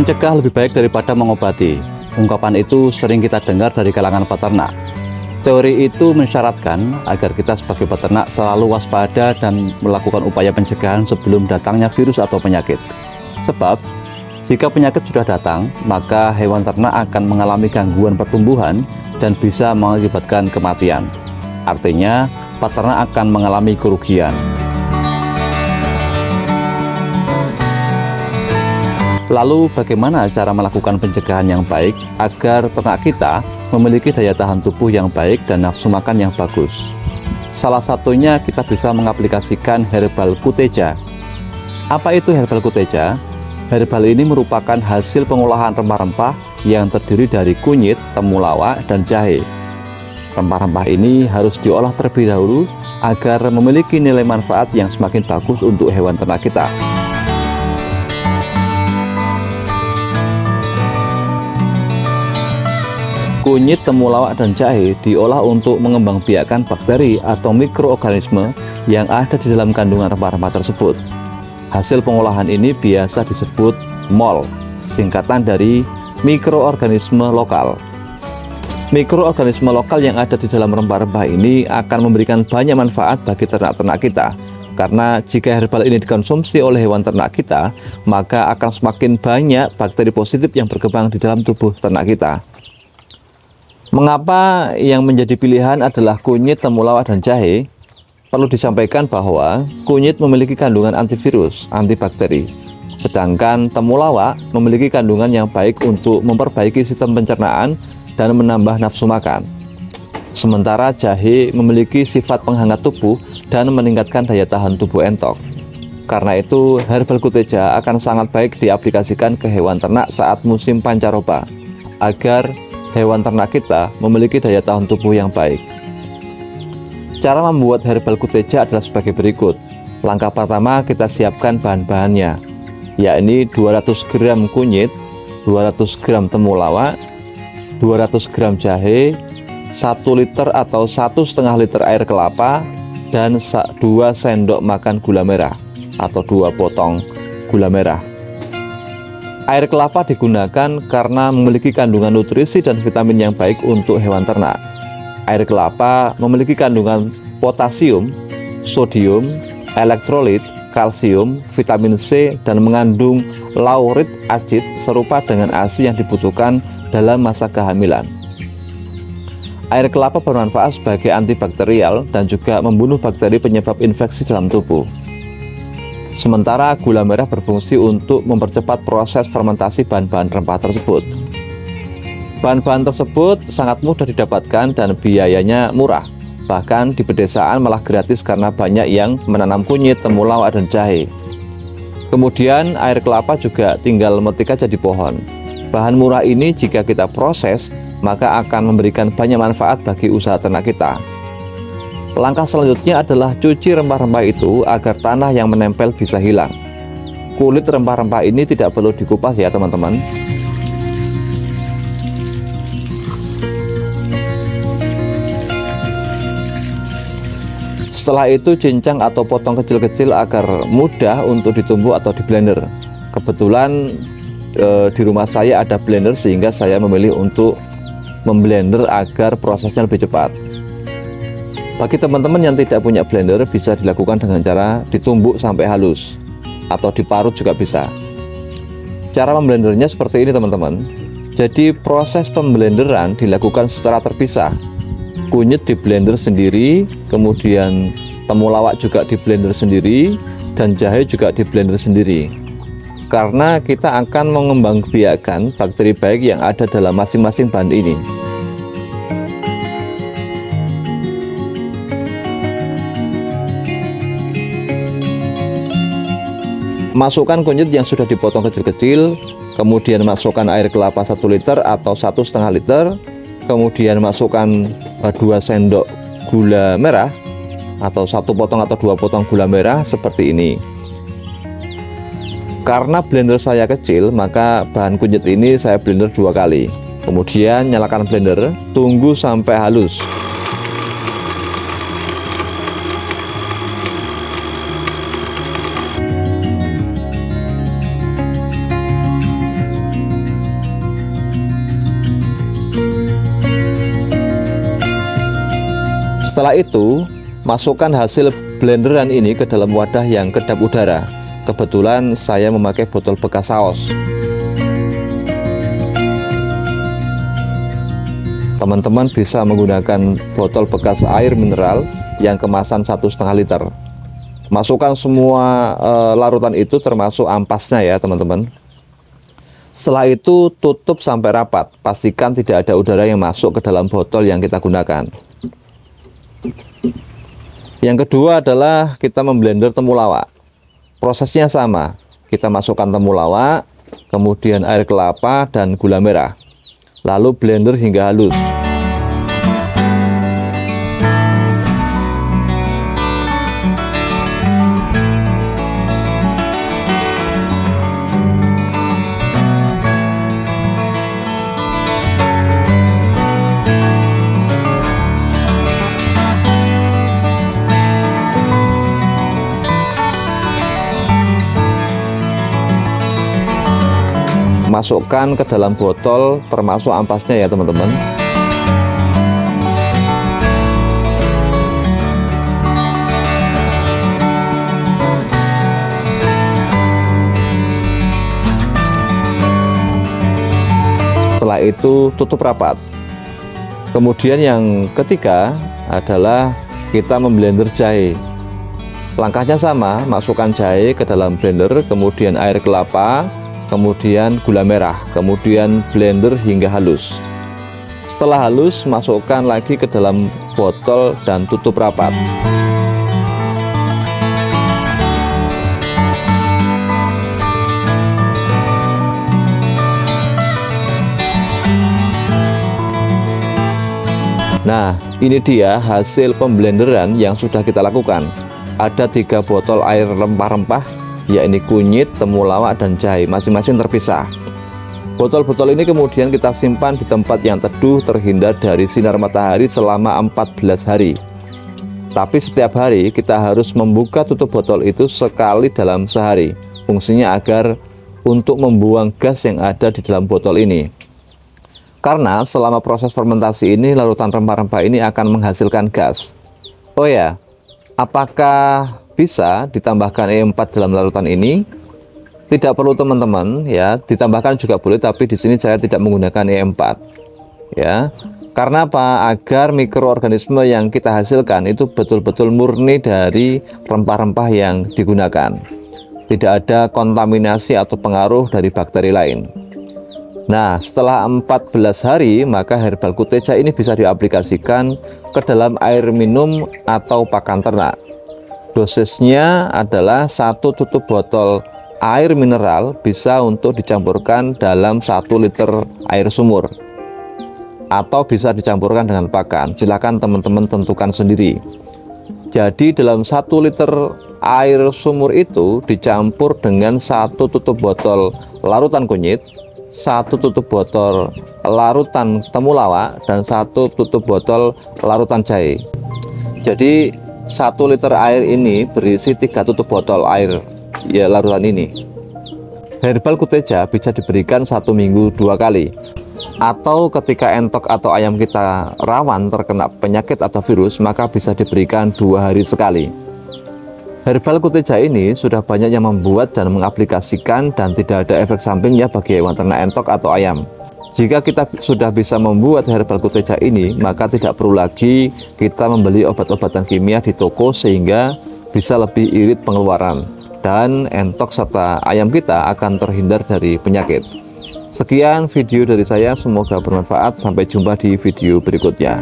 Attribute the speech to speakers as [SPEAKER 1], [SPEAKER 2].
[SPEAKER 1] Mencegah lebih baik daripada mengobati. Ungkapan itu sering kita dengar dari kalangan peternak. Teori itu mensyaratkan agar kita sebagai peternak selalu waspada dan melakukan upaya pencegahan sebelum datangnya virus atau penyakit. Sebab, jika penyakit sudah datang, maka hewan ternak akan mengalami gangguan pertumbuhan dan bisa mengakibatkan kematian. Artinya, peternak akan mengalami kerugian. Lalu bagaimana cara melakukan pencegahan yang baik agar ternak kita memiliki daya tahan tubuh yang baik dan nafsu makan yang bagus? Salah satunya kita bisa mengaplikasikan herbal kuteja. Apa itu herbal kuteja? Herbal ini merupakan hasil pengolahan rempah-rempah yang terdiri dari kunyit, temulawak, dan jahe. Rempah-rempah ini harus diolah terlebih dahulu agar memiliki nilai manfaat yang semakin bagus untuk hewan ternak kita. Kunyit, temulawak, dan jahe diolah untuk mengembangbiakkan bakteri atau mikroorganisme yang ada di dalam kandungan rempah-rempah tersebut. Hasil pengolahan ini biasa disebut MOL, singkatan dari mikroorganisme lokal. Mikroorganisme lokal yang ada di dalam rempah-rempah ini akan memberikan banyak manfaat bagi ternak-ternak kita. Karena jika herbal ini dikonsumsi oleh hewan ternak kita, maka akan semakin banyak bakteri positif yang berkembang di dalam tubuh ternak kita. Mengapa yang menjadi pilihan adalah kunyit, temulawak, dan jahe? Perlu disampaikan bahwa kunyit memiliki kandungan antivirus, antibakteri. Sedangkan temulawak memiliki kandungan yang baik untuk memperbaiki sistem pencernaan dan menambah nafsu makan. Sementara jahe memiliki sifat penghangat tubuh dan meningkatkan daya tahan tubuh entok. Karena itu, herbal kuteja akan sangat baik diaplikasikan ke hewan ternak saat musim pancaroba, agar hewan ternak kita memiliki daya tahan tubuh yang baik. Cara membuat herbal kuteja adalah sebagai berikut. Langkah pertama, kita siapkan bahan-bahannya, yakni 200 gram kunyit, 200 gram temulawak, 200 gram jahe, 1 liter atau 1,5 liter air kelapa, dan 2 sendok makan gula merah atau 2 potong gula merah. Air kelapa digunakan karena memiliki kandungan nutrisi dan vitamin yang baik untuk hewan ternak. Air kelapa memiliki kandungan potasium, sodium, elektrolit, kalsium, vitamin C, dan mengandung laurit acid serupa dengan ASI yang dibutuhkan dalam masa kehamilan. Air kelapa bermanfaat sebagai antibakterial dan juga membunuh bakteri penyebab infeksi dalam tubuh. Sementara gula merah berfungsi untuk mempercepat proses fermentasi bahan-bahan rempah tersebut. Bahan-bahan tersebut sangat mudah didapatkan dan biayanya murah. Bahkan di pedesaan malah gratis karena banyak yang menanam kunyit, temulawak, dan jahe. Kemudian air kelapa juga tinggal metik aja di pohon. Bahan murah ini jika kita proses, maka akan memberikan banyak manfaat bagi usaha ternak kita. Langkah selanjutnya adalah cuci rempah-rempah itu agar tanah yang menempel bisa hilang. Kulit rempah-rempah ini tidak perlu dikupas ya teman-teman. Setelah itu cincang atau potong kecil-kecil agar mudah untuk ditumbuk atau di blender. Kebetulan di rumah saya ada blender sehingga saya memilih untuk memblender agar prosesnya lebih cepat. Bagi teman-teman yang tidak punya blender, bisa dilakukan dengan cara ditumbuk sampai halus atau diparut juga bisa. Cara memblendernya seperti ini teman-teman. Jadi proses pemblenderan dilakukan secara terpisah. Kunyit di blender sendiri, kemudian temulawak juga di blender sendiri, dan jahe juga di blender sendiri. Karena kita akan mengembangbiakkan bakteri baik yang ada dalam masing-masing bahan ini. Masukkan kunyit yang sudah dipotong kecil-kecil, kemudian masukkan air kelapa 1 liter atau 1,5 liter, kemudian masukkan 2 sendok gula merah atau 1 potong atau 2 potong gula merah seperti ini. Karena blender saya kecil, maka bahan kunyit ini saya blender 2 kali. Kemudian nyalakan blender, tunggu sampai halus. Setelah itu, masukkan hasil blenderan ini ke dalam wadah yang kedap udara. Kebetulan saya memakai botol bekas saus. Teman-teman bisa menggunakan botol bekas air mineral yang kemasan 1,5 liter. Masukkan semua larutan itu termasuk ampasnya ya teman-teman. Setelah itu tutup sampai rapat. Pastikan tidak ada udara yang masuk ke dalam botol yang kita gunakan. Yang kedua adalah kita memblender temulawak. Prosesnya sama. Kita masukkan temulawak, kemudian air kelapa dan gula merah. Lalu blender hingga halus. Masukkan ke dalam botol termasuk ampasnya ya teman-teman. Setelah itu tutup rapat. Kemudian yang ketiga adalah kita memblender jahe. Langkahnya sama, masukkan jahe ke dalam blender, kemudian air kelapa, kemudian gula merah, kemudian blender hingga halus. Setelah halus, masukkan lagi ke dalam botol dan tutup rapat. Nah, ini dia hasil pemblenderan yang sudah kita lakukan. Ada 3 botol air rempah-rempah, yakni kunyit, temulawak, dan jahe, masing-masing terpisah. Botol-botol ini kemudian kita simpan di tempat yang teduh, terhindar dari sinar matahari selama 14 hari. Tapi setiap hari kita harus membuka tutup botol itu sekali dalam sehari. Fungsinya agar untuk membuang gas yang ada di dalam botol ini. Karena selama proses fermentasi ini, larutan rempah-rempah ini akan menghasilkan gas. Oh ya, apakah bisa ditambahkan E4 dalam larutan ini? Tidak perlu teman-teman ya, ditambahkan juga boleh, tapi di sini saya tidak menggunakan E4 ya. Karena apa? Agar mikroorganisme yang kita hasilkan itu betul-betul murni dari rempah-rempah yang digunakan. Tidak ada kontaminasi atau pengaruh dari bakteri lain. Nah, setelah 14 hari, maka herbal kuteja ini bisa diaplikasikan ke dalam air minum atau pakan ternak. Dosisnya adalah 1 tutup botol air mineral bisa untuk dicampurkan dalam 1 liter air sumur, atau bisa dicampurkan dengan pakan. Silakan teman-teman tentukan sendiri. Jadi dalam 1 liter air sumur itu dicampur dengan 1 tutup botol larutan kunyit, 1 tutup botol larutan temulawak, dan 1 tutup botol larutan jahe. Jadi 1 liter air ini berisi 3 tutup botol air ya larutan ini. Herbal kuteja bisa diberikan 1 minggu 2 kali, atau ketika entok atau ayam kita rawan terkena penyakit atau virus, maka bisa diberikan 2 hari sekali. Herbal kuteja ini sudah banyak yang membuat dan mengaplikasikan, dan tidak ada efek sampingnya bagi hewan ternak entok atau ayam. Jika kita sudah bisa membuat herbal kuteja ini, maka tidak perlu lagi kita membeli obat-obatan kimia di toko, sehingga bisa lebih irit pengeluaran, dan entok serta ayam kita akan terhindar dari penyakit. Sekian video dari saya, semoga bermanfaat. Sampai jumpa di video berikutnya.